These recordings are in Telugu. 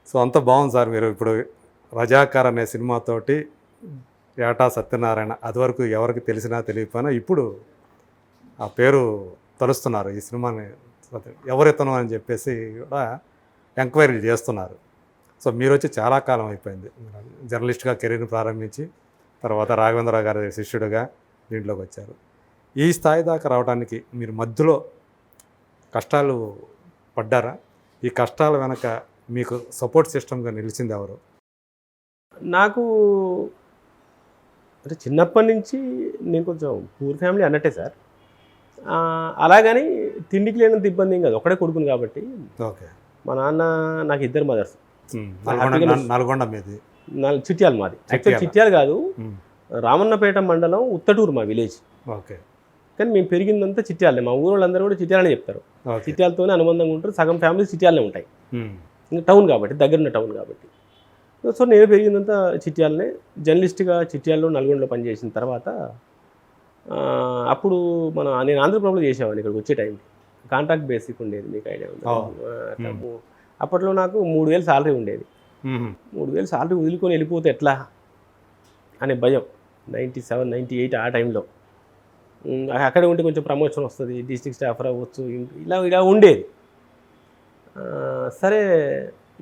సో అంత బాగుంది సార్. మీరు ఇప్పుడు రజాకార్ అనే సినిమాతోటి ఏటా సత్యనారాయణ అది వరకు ఎవరికి తెలిసినా తెలియకపోయినా ఇప్పుడు ఆ పేరు తలుస్తున్నారు. ఈ సినిమాని ఎవరెత్తను అని చెప్పేసి కూడా ఎంక్వైరీ చేస్తున్నారు. సో మీరు వచ్చి చాలా కాలం అయిపోయింది. జర్నలిస్ట్గా కెరీర్ని ప్రారంభించి తర్వాత రాఘవేంద్రరావు గారి శిష్యుడిగా దీంట్లోకి వచ్చారు. ఈ స్థాయి దాకా రావడానికి మీరు మధ్యలో కష్టాలు పడ్డారా? ఈ కష్టాల వెనక మీకు సపోర్ట్ సిస్టమ్గా నిలిచింది ఎవరు? నాకు అంటే చిన్నప్పటి నుంచి నేను కొంచెం పూర్ ఫ్యామిలీ అన్నట్టే సార్. అలాగని తిండికి లేనంత ఇబ్బంది ఏం కాదు, ఒకడే కొడుకుని కాబట్టి. ఓకే. మా నాన్న నాకు ఇద్దరు మదర్స్. నల్గొండ మీది? చిట్యాల మాది. యాక్చువల్ చిట్యాల కాదు, రామన్నపేట మండలం ఉత్తటూరు మా విలేజ్. ఓకే. కానీ మేము పెరిగిందంతా చిట్యాలే. మా ఊరు వాళ్ళందరూ కూడా చిట్యాలనే చెప్తారు. చిట్యాలతోనే అనుబంధంగా ఉంటారు. సగం ఫ్యామిలీ చిట్యాలనే ఉంటాయి. ఇంకా టౌన్ కాబట్టి, దగ్గరున్న టౌన్ కాబట్టి. సో నేను పెరిగిందంతా చిట్యాలనే. జర్నలిస్ట్గా చిట్యాలలో నల్గొండలో పనిచేసిన తర్వాత అప్పుడు నేను ఆంధ్రప్రభలో చేసేవాడిని. ఇక్కడికి వచ్చే టైంకి కాంట్రాక్ట్ బేసిక్ ఉండేది, మీకు ఐడియా ఉంది. అప్పట్లో నాకు 3,000 శాలరీ ఉండేది. 3,000 శాలరీ వదులుకొని వెళ్ళిపోతే ఎట్లా అనే భయం. 97, 98 ఆ టైంలో. అక్కడ ఉంటే కొంచెం ప్రమోషన్ వస్తుంది, డిస్ట్రిక్ట్ స్టాఫర్ అవ్వచ్చు, ఇలా ఉండేది. సరే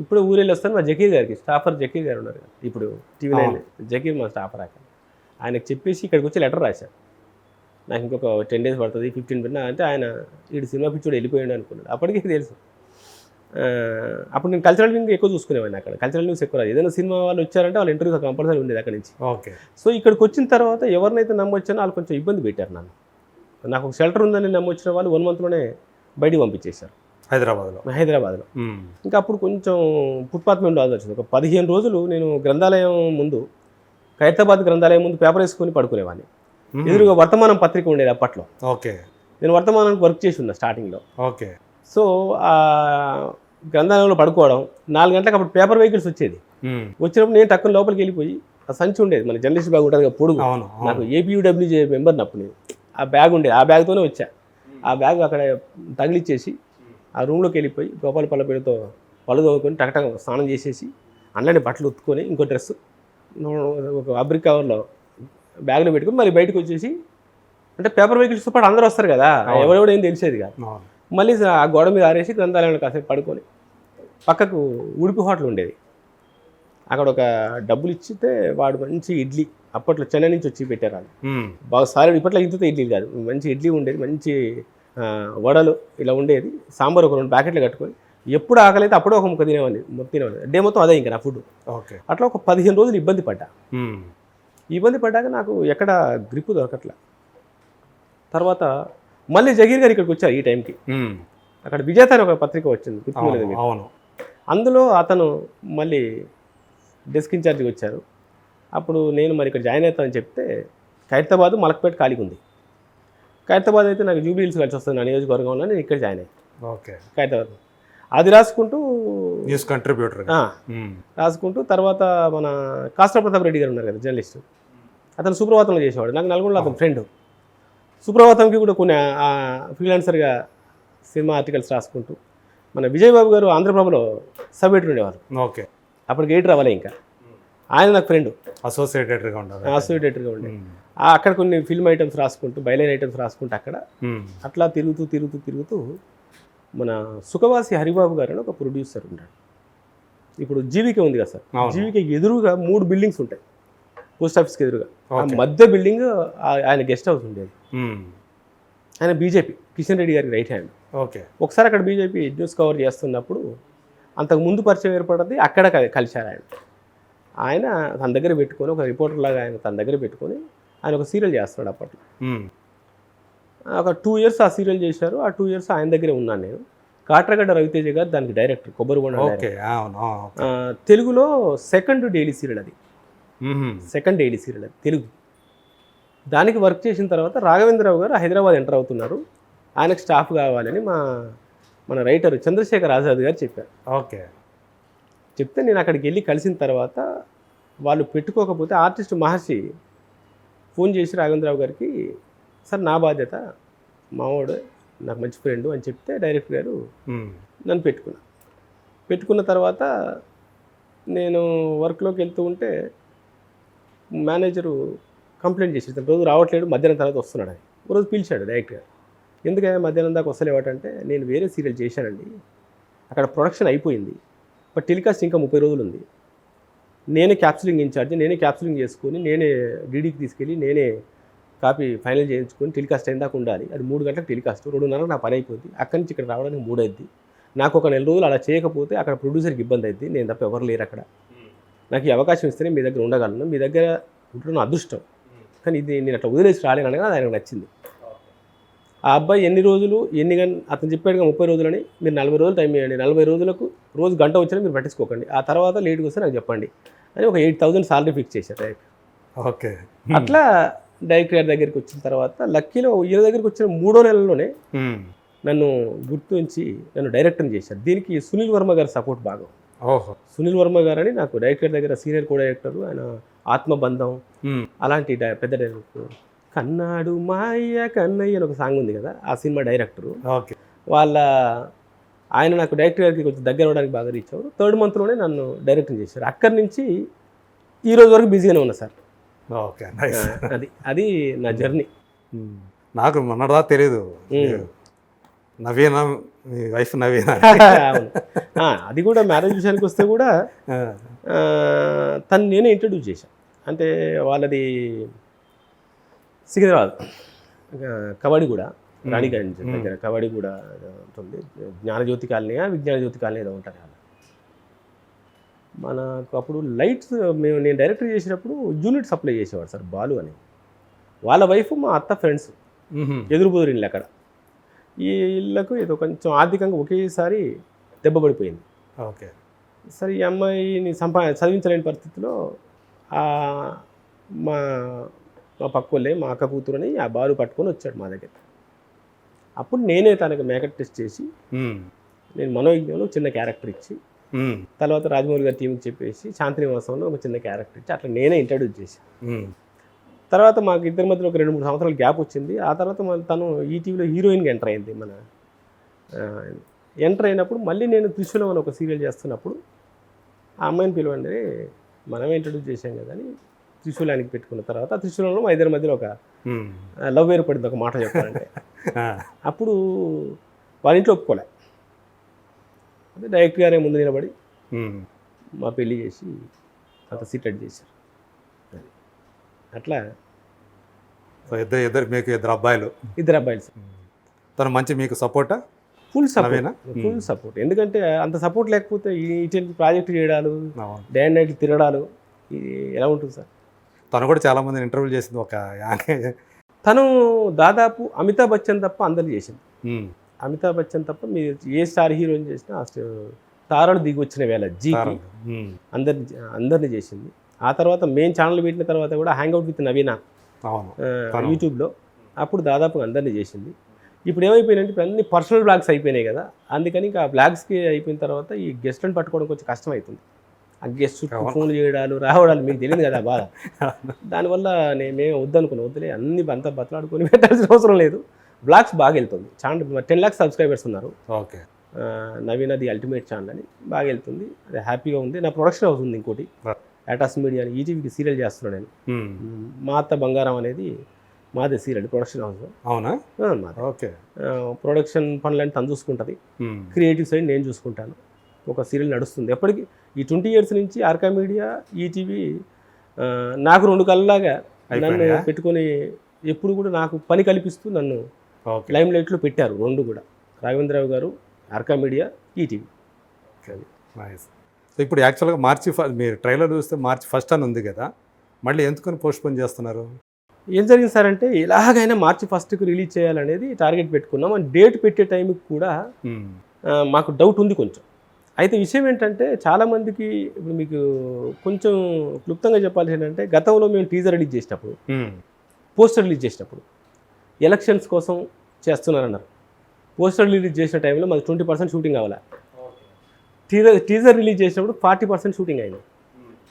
ఇప్పుడు ఊరెళ్ళి వస్తాను. మా జకీర్ గారికి, స్టాఫర్ జకీర్ గారు ఉన్నారు కదా ఇప్పుడు టీవీ నైన్, జకీర్ మా స్టాఫర్. అక్కడ ఆయనకు చెప్పేసి ఇక్కడికి వచ్చి లెటర్ రాశారు. నాకు ఇంకొక 10 days పడుతుంది, 15 పెట్టినా అంటే ఆయన వీడు సినిమా పిచ్చోడు వెళ్ళిపోయాడు అనుకున్నాడు. అప్పటికే తెలుసు. అప్పుడు నేను కల్చరల్ న్యూస్ ఎక్కువ చూసుకునేవాడిని. అక్కడ కల్చరల్ న్యూస్ ఎక్కువ రాదు. ఏదైనా సినిమా వాళ్ళు వచ్చారంటే వాళ్ళ ఇంటర్వ్యూ కంపల్సరీ ఉండేది అక్కడి నుంచి. ఓకే. సో ఇక్కడికి వచ్చిన తర్వాత ఎవరినైతే నమ్మొచ్చానో వాళ్ళు కొంచెం ఇబ్బంది పెట్టారు నన్ను. నాకు ఒక షెల్టర్ ఉందని నమ్మొచ్చిన వాళ్ళు 1 monthలోనే బయటికి పంపించేశారు హైదరాబాద్లో. ఇంకా అప్పుడు కొంచెం ఫుట్పాత్ మీద ఉండాల్సి వచ్చింది. ఒక 15 రోజులు నేను గ్రంథాలయం ముందు, ఖైరతాబాద్ గ్రంథాలయం ముందు పేపర్ వేసుకొని పడుకునేవాడిని. ఎదురుగా వర్తమానం పత్రిక ఉండేది అప్పట్లో. ఓకే. నేను వర్తమానానికి వర్క్ చేసి ఉన్నా స్టార్టింగ్లో. ఓకే. సో ఆ గ్రంథాలయంలో పడుకోవడం, 4 గంటలకు అప్పుడు పేపర్ వెహికల్స్ వచ్చేది. వచ్చినప్పుడు నేను టక్కున లోపలికి వెళ్ళిపోయి ఆ సంచి ఉండేది, మన జర్నలిస్ట్ బ్యాగ్ ఉంటుంది కదా పొడుగు. నాకు ఏపీయూడబ్ల్యూజే మెంబర్ అప్పుడు నేను. ఆ బ్యాగ్ ఉండేది, ఆ బ్యాగ్తోనే వచ్చా. ఆ బ్యాగ్ అక్కడ తగిలిచ్చేసి ఆ రూమ్లోకి వెళ్ళిపోయి గోపాల పళ్ళపేరుతో పళ్ళు తోముకొని టకటక స్నానం చేసేసి అందులోనే బట్టలు ఉత్తుకొని ఇంకో డ్రెస్ ఒక అబ్రిక్ కవర్లో బ్యాగ్లో పెట్టుకుని మళ్ళీ బయటకు వచ్చేసి, అంటే పేపర్ వెహికల్స్తో పాటు అందరూ వస్తారు కదా, ఎవరెవడో ఏం తెలిసేది కాదు. మళ్ళీ ఆ గోడ మీద ఆరేసి గ్రంథాలయంలో కాసేపు పడుకొని పక్కకు ఉడిపి హోటల్ ఉండేది. అక్కడ ఒక డబ్బులు ఇచ్చితే వాడు మంచి ఇడ్లీ, అప్పట్లో చెన్నై నుంచి వచ్చి పెట్టారు వాళ్ళు, బాగా సారీ. ఇప్పట్లో ఇంతతో ఇడ్లీ కాదు, మంచి ఇడ్లీ ఉండేది, మంచి వడలు ఇలా ఉండేది. సాంబార్ ఒక 2 ప్యాకెట్లు కట్టుకొని ఎప్పుడు ఆకలి అయితే అప్పుడే ఒక ముక్క తినేవాడిని. డే మొత్తం అదే ఇంకా నా ఫుడ్. ఓకే. అట్లా ఒక 15 రోజులు ఇబ్బంది పడ్డా. ఇబ్బంది పడ్డాక నాకు ఎక్కడ గ్రిప్ దొరకట్లే. తర్వాత మళ్ళీ జగీర్ గారు ఇక్కడికి వచ్చారు ఈ టైంకి. అక్కడ విజేత అని ఒక పత్రిక వచ్చింది, గుర్తులేదు మీకు. అందులో అతను మళ్ళీ డెస్క్ ఇన్ఛార్జ్గా వచ్చారు. అప్పుడు నేను మరి ఇక్కడ జాయిన్ అవుతానని చెప్తే ఖైరతాబాద్ మలక్పేట ఖాళీగా ఉంది. ఖైరతాబాద్ అయితే నాకు జూబ్లీ హిల్స్ కలిసి వస్తుంది నా నియోజకవర్గంలో, నేను ఇక్కడ జాయిన్ అయ్యాను. ఓకే. ఖైరతాబాద్ అది రాసుకుంటూ న్యూస్ కంట్రిబ్యూటర్ రాసుకుంటూ తర్వాత మన కాస్ట్ర ప్రతాప్ రెడ్డి గారు ఉన్నారు కదా జర్నలిస్ట్, అతను సుప్రభాతంలో చేసేవాడు. నాకు నల్గొండలో అతను ఫ్రెండ్. సుప్రభాతంకి కూడా కొన్ని ఫ్రీలాన్సర్గా సినిమా ఆర్టికల్స్ రాసుకుంటూ, మన విజయబాబు గారు ఆంధ్రప్రభలో సబ్ ఎడిటర్ ఉండేవారు. ఓకే. అప్పటికి ఎడిటర్ అవ్వలే ఇంకా. ఆయన నాకు ఫ్రెండ్, అసోసియేటెడ్గా ఉండే. అక్కడ కొన్ని ఫిల్మ్ ఐటమ్స్ రాసుకుంటూ, బయలైన ఐటమ్స్ రాసుకుంటూ అక్కడ అట్లా తిరుగుతూ మన సుఖవాసి హరిబాబు గారు అని ఒక ప్రొడ్యూసర్ ఉన్నాడు. ఇప్పుడు జీవికే ఉంది కదా సార్, జీవికే ఎదురుగా 3 బిల్డింగ్స్ ఉంటాయి పోస్ట్ ఆఫీస్కి ఎదురుగా. ఆ మధ్య బిల్డింగ్ ఆయన గెస్ట్ హౌస్ ఉండేది. ఆయన బీజేపీ, కిషన్ రెడ్డి గారికి రైట్ హ్యాండ్. ఓకే. ఒకసారి అక్కడ బీజేపీ న్యూస్ కవర్ చేస్తున్నప్పుడు అంతకు ముందు పరిచయం ఏర్పడింది. అక్కడ కలిశారు ఆయన తన దగ్గర పెట్టుకొని, ఒక రిపోర్టర్ లాగా ఆయన తన దగ్గర పెట్టుకొని ఆయన ఒక సీరియల్ చేస్తున్నాడు. అప్పట్లో ఒక 2 years ఆ సీరియల్ చేశారు. ఆ 2 years ఆయన దగ్గరే ఉన్నాను నేను. కాట్రగడ్డ రవితేజ గారు దానికి డైరెక్టర్, కొబ్బరిగొండ. తెలుగులో సెకండ్ డైలీ సీరియల్ అది, సెకండ్ డైలీ సీరియల్ అది తెలుగు. దానికి వర్క్ చేసిన తర్వాత రాఘవేంద్రరావు గారు హైదరాబాద్ ఎంటర్ అవుతున్నారు, ఆయనకు స్టాఫ్ కావాలని మన రైటర్ చంద్రశేఖర్ ఆజాద్ గారు చెప్పారు. ఓకే. చెప్తే నేను అక్కడికి వెళ్ళి కలిసిన తర్వాత వాళ్ళు పెట్టుకోకపోతే ఆర్టిస్ట్ మహర్షి ఫోన్ చేసి రాఘవేంద్రరావు గారికి, సార్ నా బాధ్యత, మావాడు నాకు మంచి ఫ్రెండ్ అని చెప్తే డైరెక్టర్ గారు నన్ను పెట్టుకున్న తర్వాత నేను వర్క్లోకి వెళ్తూ ఉంటే మేనేజరు కంప్లైంట్ చేసి ఇతను రోజు రావట్లేడు, మధ్యాహ్నం తర్వాత వస్తున్నాడు అని. ఒక రోజు పిలిచాడు డైరెక్ట్గా. ఎందుకంటే మధ్యాహ్నం దాకా వస్తలేవాటంటే, నేను వేరే సీరియల్ చేశానండి, అక్కడ ప్రొడక్షన్ అయిపోయింది, బట్ టెలికాస్ట్ ఇంకా 30 రోజులు ఉంది. నేనే క్యాప్సులింగ్ ఇన్ఛార్జ్, నేనే క్యాప్సులింగ్ చేసుకొని నేనే డీడీకి తీసుకెళ్ళి నేనే కాపీ ఫైనల్ చేయించుకొని టెలికాస్ట్ అయిన దాకా ఉండాలి. అది 3 గంటలకు టెలికాస్ట్, 2:30 నా పని అయిపోద్ది. అక్కడి నుంచి ఇక్కడ రావడానికి 3 అయింది. నాకు ఒక 4 రోజులు అలా చేయకపోతే అక్కడ ప్రొడ్యూసర్కి ఇబ్బంది అవుద్ది, నేను తప్ప ఎవరు లేరు అక్కడ. నాకు ఈ అవకాశం ఇస్తేనే మీ దగ్గర ఉండగలను, మీ దగ్గర ఉండడం అదృష్టం, కానీ ఇది నేను అట్లా వదిలేసి రాలేను అనగా ఆయనకు నచ్చింది. ఆ అబ్బాయి ఎన్ని రోజులు అతను చెప్పాడుగా 30 రోజులని, మీరు 40 రోజులు టైం ఇవ్వండి, 40 రోజులకు రోజు గంట వచ్చినా మీరు పట్టించుకోకండి, ఆ తర్వాత లేట్గా వస్తే నాకు చెప్పండి అని ఒక 8,000 సాలరీ ఫిక్స్ చేశారు డైరెక్ట్. ఓకే. అట్లా డైరెక్టర్ గారి దగ్గరికి వచ్చిన తర్వాత లక్కీలో ఈయన దగ్గరికి వచ్చిన 3వ నెలలోనే నన్ను గుర్తుంచి నన్ను డైరెక్టర్ చేశారు. దీనికి సునీల్ వర్మ గారి సపోర్ట్ బాగా. ఓహో. సునీల్ వర్మ గారు అని నాకు డైరెక్టర్ దగ్గర సీనియర్ కో డైరెక్టర్, ఆయన ఆత్మబంధం అలాంటి పెద్ద డైరెక్టర్. కన్నాడు మాయ కన్నయ్య అని ఒక సాంగ్ ఉంది కదా, ఆ సినిమా డైరెక్టరు. ఓకే. ఆయన నాకు డైరెక్టర్ గారికి కొంచెం దగ్గర అవ్వడానికి బాగా రీచ్ అవ్వరు. 3rd మంత్లోనే నన్ను డైరెక్టర్ చేశారు. అక్కడి నుంచి ఈ రోజు వరకు బిజీగానే ఉన్నా సార్. Okay, nice. అది నా జర్నీ. నాకు మొన్నదా తెలియదు నవీన, మీ వైఫ్ నవీన. అవును. అది కూడా మ్యారేజ్ విషయానికి వస్తే కూడా తను నేనే ఇంట్రడ్యూస్ చేశాను. అంటే వాళ్ళది సికింద్రాబాద్ కబడ్డీగూడ, రాణిగంజ్ దగ్గర కబడ్డీగూడ ఉంటుంది. జ్ఞానజ్యోతి కాలనీ, విజ్ఞానజ్యోతి కాలనీ ఏదో ఉంటారు. మనకు అప్పుడు లైట్స్ నేను డైరెక్టర్ చేసినప్పుడు యూనిట్ సప్లై చేసేవాడు సార్ బాలు అని. వాళ్ళ వైఫ్ మా అత్త ఫ్రెండ్స్, ఎదురుబుదురు ఇల్లు అక్కడ. ఈ ఇళ్ళకు ఏదో కొంచెం ఆర్థికంగా ఒకేసారి దెబ్బపడిపోయింది. ఓకే. సరే ఈ అమ్మాయిని చదివించలేని పరిస్థితిలో మా పక్కోళ్ళే మా అక్క కూతురుని ఆ బాలు పట్టుకొని వచ్చాడు మా దగ్గర. అప్పుడు నేనే తనకు మేకప్ టెస్ట్ చేసి నేను మనోవిజ్ఞంలో చిన్న క్యారెక్టర్ ఇచ్చి, తర్వాత రాజమౌళి గారి టీంకి చెప్పేసి శాంతినివాసంలో ఒక చిన్న క్యారెక్టర్ ఇచ్చి అట్లా నేనే ఇంట్రడ్యూస్ చేశాను. తర్వాత మాకు ఇద్దరి మధ్యలో ఒక 2-3 సంవత్సరాలు గ్యాప్ వచ్చింది. ఆ తర్వాత తను ఈటీవీలో హీరోయిన్గా ఎంటర్ అయింది. ఎంటర్ అయినప్పుడు మళ్ళీ నేను త్రిశూలం అని ఒక సీరియల్ చేస్తున్నప్పుడు ఆ అమ్మాయిని పిలవండి, మనమే ఇంట్రడ్యూస్ చేశాం కదా అని త్రిశూలానికి పెట్టుకున్న తర్వాత ఆ త్రిశూలంలో మా ఇద్దరి మధ్యలో ఒక లవ్ ఏర్పడింది, ఒక మాట చెప్పాలంటే. అప్పుడు వాళ్ళ ఇంట్లో ఒప్పుకోలే. అదే డైరెక్టర్ గారే ముందు నిలబడి మా పెళ్ళి చేసి అంత సీటెడ్ చేశారు. అట్లా మీకు ఇద్దరు అబ్బాయిలు. తను మంచి మీకు సపోర్టా? Full support. ఎందుకంటే అంత సపోర్ట్ లేకపోతే ఇటువంటి ప్రాజెక్ట్ చేయడాలు, డే అండ్ నైట్ తిరగడాలు ఎలా ఉంటుంది సార్? తను కూడా చాలామంది ఇంటర్వ్యూ చేసింది. తను దాదాపు అమితాబ్ బచ్చన్ తప్ప అందరిని చేసింది. అమితాబ్ బచ్చన్ తప్ప మీరు ఏ స్టార్ హీరోయిన్ చేసినా తారలు దిగి వచ్చిన వేళ జీకి అందరినీ చేసింది. ఆ తర్వాత మెయిన్ ఛానల్ పెట్టిన తర్వాత కూడా హ్యాంగ్అవుట్ విత్ నవీన యూట్యూబ్లో అప్పుడు దాదాపు అందరినీ చేసింది. ఇప్పుడు ఏమైపోయినాయంటే ఇప్పుడు అన్ని పర్సనల్ బ్లాగ్స్ అయిపోయినాయి కదా, అందుకని ఇంకా బ్లాగ్స్కి అయిపోయిన తర్వాత ఈ గెస్ట్లను పట్టుకోవడం కొంచెం కష్టం అవుతుంది. ఆ గెస్ట్ ఫోన్లు చేయడాలు రావడాలు మీకు తెలియదు కదా బాధ. దానివల్ల మేము వద్దనుకుని అన్ని అంతా బతలాడుకొని పెట్టాల్సిన అవసరం లేదు. బ్లాగ్స్ బాగా వెళ్తుంది. ఛానల్ 10 lakhs సబ్స్క్రైబర్స్ ఉన్నారు. Okay. Naveena the ultimate channel అని బాగా వెళ్తుంది. అది హ్యాపీగా ఉంది. నా ప్రొడక్షన్ హౌస్ ఉంది ఇంకోటి, యాటాస్ మీడియా అని, ఈటీవీకి సీరియల్ చేస్తున్నాను నేను. మా అత్త బంగారం అనేది మాదే సీరియల్ ప్రొడక్షన్ హౌస్. అవునా? మాది. ఓకే. ప్రొడక్షన్ పనులన్నీ తను చూసుకుంటుంది, క్రియేటివ్ సైడ్ నేను చూసుకుంటాను. ఒక సీరియల్ నడుస్తుంది ఎప్పటికీ. ఈ 20 years నుంచి ఆర్కా మీడియా, ఈటీవీ నాకు 2 కళ్ళలాగా నన్ను పెట్టుకొని ఎప్పుడు కూడా నాకు పని కల్పిస్తూ నన్ను లైమ్ లైట్లో పెట్టారు. 2 కూడా, రాఘవేంద్రరావు గారు, ఆర్కా మీడియా, ఈటీవీ. సో ఇప్పుడు యాక్చువల్గా మీరు ట్రైలర్ చూస్తే March 1st అని ఉంది కదా, మళ్ళీ ఎందుకని పోస్ట్పోన్ చేస్తున్నారు? ఏం జరిగింది సార్ అంటే, ఎలాగైనా March 1st రిలీజ్ చేయాలనేది టార్గెట్ పెట్టుకున్నాం. అండ్ డేట్ పెట్టే టైంకి కూడా మాకు డౌట్ ఉంది కొంచెం. అయితే విషయం ఏంటంటే, చాలామందికి ఇప్పుడు మీకు కొంచెం క్లుప్తంగా చెప్పాల్సి ఏంటంటే, గతంలో మేము టీజర్ రిలీజ్ చేసినప్పుడు, పోస్టర్ రిలీజ్ చేసినప్పుడు ఎలక్షన్స్ కోసం చేస్తున్నారన్నారు. పోస్టర్ రిలీజ్ చేసిన టైంలో మాది 20% షూటింగ్ అవ్వాలి. టీజర్ రిలీజ్ చేసినప్పుడు 40% షూటింగ్ అయింది.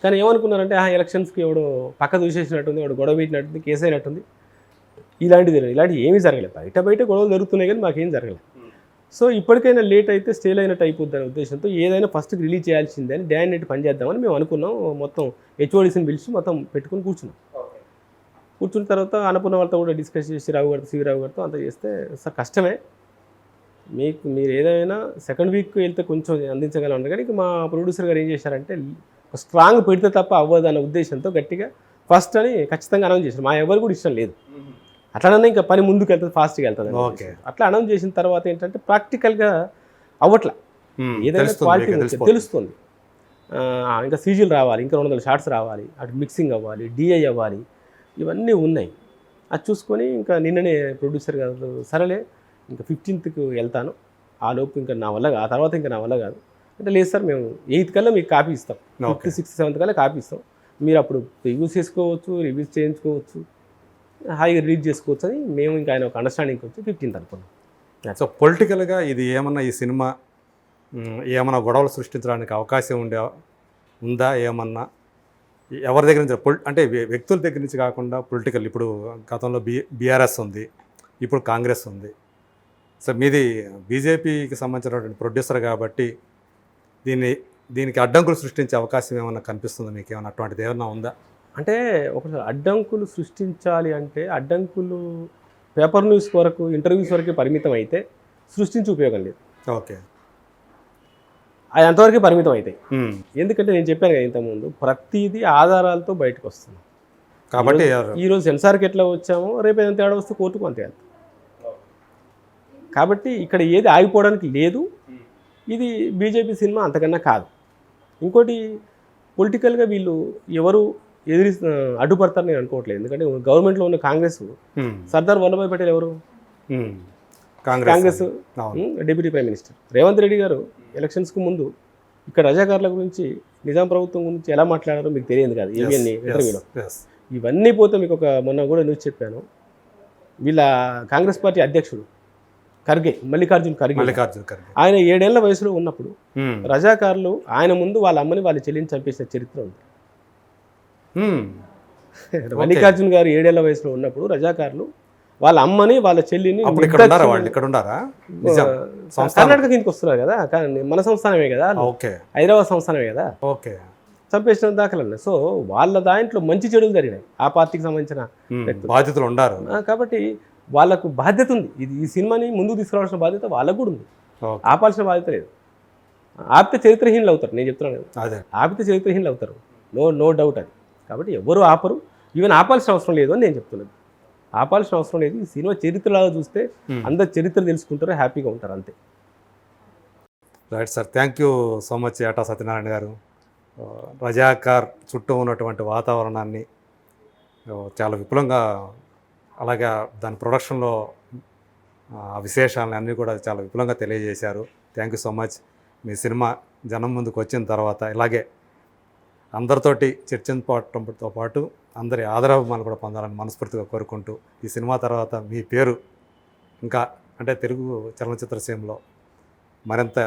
కానీ ఏమనుకున్నారంటే, ఎలక్షన్స్కి ఎవడో పక్క దూసేసినట్టుంది, ఎవడో గొడవ పెట్టినట్టుంది, కేసు అయినట్టుంది, ఇలాంటివి ఏమీ జరగలేదు. బయట గొడవలు జరుగుతున్నాయి కానీ మాకేం జరగలేదు. సో ఇప్పటికైనా లేట్ అయితే స్టేల్ అయినట్టు అయిపోద్ది అనే ఉద్దేశంతో ఏదైనా ఫస్ట్ రిలీజ్ చేయాల్సిందే అని డే అండ్ నైట్ పని చేద్దామని మేము అనుకున్నాం. మొత్తం హెచ్ఓడిస్ని పిలిచి మొత్తం పెట్టుకుని కూర్చున్నాం. కూర్చున్న తర్వాత అన్నపూర్ణ వాళ్ళతో కూడా డిస్కస్ చేసి రావు గారితో సివి రావు గారితో అంతా చేస్తే సార్ కష్టమే, మీరు ఏదైనా సెకండ్ వీక్ వెళ్తే కొంచెం అందించగలం కానీ మా ప్రొడ్యూసర్ గారు ఏం చేశారంటే ఒక స్ట్రాంగ్ పెడితే తప్ప అవ్వదు అన్న ఉద్దేశంతో గట్టిగా ఫస్ట్ అని ఖచ్చితంగా అనౌన్స్ చేశారు. మా ఎవరు కూడా ఇష్టం లేదు, అట్లనే ఇంకా పని ముందుకు వెళ్తుంది, ఫాస్ట్గా వెళ్తుంది. ఓకే, అట్లా అనౌన్స్ చేసిన తర్వాత ఏంటంటే ప్రాక్టికల్గా అవ్వట్ల, ఏదైనా క్వాలిటీ తెలుస్తుంది. ఇంకా సీజీలు రావాలి, ఇంకా 200 షార్ట్స్ రావాలి, అటు మిక్సింగ్ అవ్వాలి, డిఐ అవ్వాలి, ఇవన్నీ ఉన్నాయి. అది చూసుకొని ఇంకా నిన్ననే ప్రొడ్యూసర్ గారు సరేలే ఇంకా 15th వెళ్తాను, ఆ లోపు ఇంకా నా వల్ల ఆ తర్వాత ఇంకా నా వల్ల కాదు అంటే, లేదు సార్ మేము 8th కల్లా మీకు కాపీ ఇస్తాం, 5th, 6th, 7th కల్లా కాపీ ఇస్తాం, మీరు అప్పుడు రివ్యూస్ చేసుకోవచ్చు, రివ్యూస్ చేయించుకోవచ్చు, హాయిగా రీడ్ చేసుకోవచ్చు అని మేము ఇంకా ఆయన ఒక అండర్స్టాండింగ్కి వచ్చి 15th అనుకున్నాం. సో పొలిటికల్గా ఇది ఏమన్నా ఈ సినిమా ఏమన్నా గొడవలు సృష్టించడానికి అవకాశం ఉందా? ఏమన్నా ఎవరి దగ్గర నుంచి అంటే వ్యక్తుల దగ్గర నుంచి కాకుండా పొలిటికల్, ఇప్పుడు గతంలో బీఆర్ఎస్ ఉంది, ఇప్పుడు కాంగ్రెస్ ఉంది. సో మీది బీజేపీకి సంబంధించినటువంటి ప్రొడ్యూసర్ కాబట్టి దీనికి అడ్డంకులు సృష్టించే అవకాశం ఏమన్నా కనిపిస్తుందా మీకు? ఏమన్నా అటువంటిది ఏమన్నా ఉందా? అంటే ఒకసారి అడ్డంకులు సృష్టించాలి అంటే అడ్డంకులు పేపర్ న్యూస్ వరకు, ఇంటర్వ్యూస్ వరకే పరిమితం అయితే సృష్టించి ఉపయోగం లేదు. ఓకే, అది అంతవరకే పరిమితం అవుతాయి. ఎందుకంటే నేను చెప్పాను కదా ఇంతకుముందు, ప్రతిదీ ఆధారాలతో బయటకు వస్తుంది కాబట్టి ఈరోజు సెన్సార్కి ఎట్లా వచ్చామో రేపు ఏదైనా తేడా వస్తే కోర్టుకు అంతే వెళ్తాం. కాబట్టి ఇక్కడ ఏది ఆగిపోవడానికి లేదు. ఇది బీజేపీ సినిమా అంతకన్నా కాదు. ఇంకోటి పొలిటికల్గా వీళ్ళు ఎవరు అడ్డుపడతారని నేను అనుకోవట్లేదు. ఎందుకంటే గవర్నమెంట్లో ఉన్న కాంగ్రెస్, సర్దార్ వల్లభాయ్ పటేల్ ఎవరు? Congress deputy prime minister. Revanth Reddy గారు ఎలక్షన్స్కు ముందు ఇక్కడ రజాకార్ల గురించి, నిజాం ప్రభుత్వం గురించి ఎలా మాట్లాడారో మీకు తెలియదు కాదు ఏబిఎన్ ఇంటర్వ్యూలో. ఇవన్నీ పోతే మీకు ఒక మొన్న కూడా న్యూస్ చెప్పాను, వీళ్ళ కాంగ్రెస్ పార్టీ అధ్యక్షుడు మల్లికార్జున్ ఖర్గే, ఆయన 7 ఏళ్ల వయసులో ఉన్నప్పుడు రజాకార్లు ఆయన ముందు వాళ్ళ అమ్మని వాళ్ళ చెల్లిని చంపేసిన చరిత్ర ఉంది. మల్లికార్జున్ గారు 7 ఏళ్ల వయసులో ఉన్నప్పుడు రజాకార్లు వాళ్ళ అమ్మని వాళ్ళ చెల్లిని, కర్ణాటక కిందకి వస్తున్నారు కదా, మన సంస్థానమే కదా, హైదరాబాద్ సంస్థానమే కదా, చంపేసిన దాఖలు. సో వాళ్ళ దాంట్లో మంచి చెడులు జరిగినాయి, ఆ పార్టీకి సంబంధించిన బాధ్యతలు ఉన్నారు. కాబట్టి వాళ్ళకు బాధ్యత ఉంది. ఈ సినిమాని ముందుకు తీసుకురావాల్సిన బాధ్యత వాళ్ళకు కూడా ఉంది, ఆపాల్సిన బాధ్యత లేదు. ఆపితే చరిత్రహీనులు అవుతారు, నేను చెప్తున్నాను, ఆపితే చరిత్రహీనులు అవుతారు, నో డౌట్ అది. కాబట్టి ఎవరు ఆపరు, ఈవెన్ ఆపాల్సిన అవసరం లేదు అని నేను చెప్తున్నాను. ఆపాల్సిన అవసరం లేదు. ఈ సినిమా చరిత్రలాగా చూస్తే అందరు చరిత్ర తెలుసుకుంటారు, హ్యాపీగా ఉంటారు, అంతే. Right sir, thank you so much ఏటా సత్యనారాయణ గారు. రజాకార్ చుట్టూ ఉన్నటువంటి వాతావరణాన్ని చాలా విపులంగా, అలాగే దాని ప్రొడక్షన్లో విశేషాలను అన్నీ కూడా చాలా విపులంగా తెలియజేశారు. Thank you so much. Me cinema జనం ముందుకు వచ్చిన తర్వాత ఇలాగే అందరితోటి చర్చించుకోవడంతో పాటు అందరి ఆదరాభిమానాలు కూడా పొందాలని మనస్ఫూర్తిగా కోరుకుంటూ, ఈ సినిమా తర్వాత మీ పేరు ఇంకా అంటే తెలుగు చలనచిత్ర సీమలో మరింత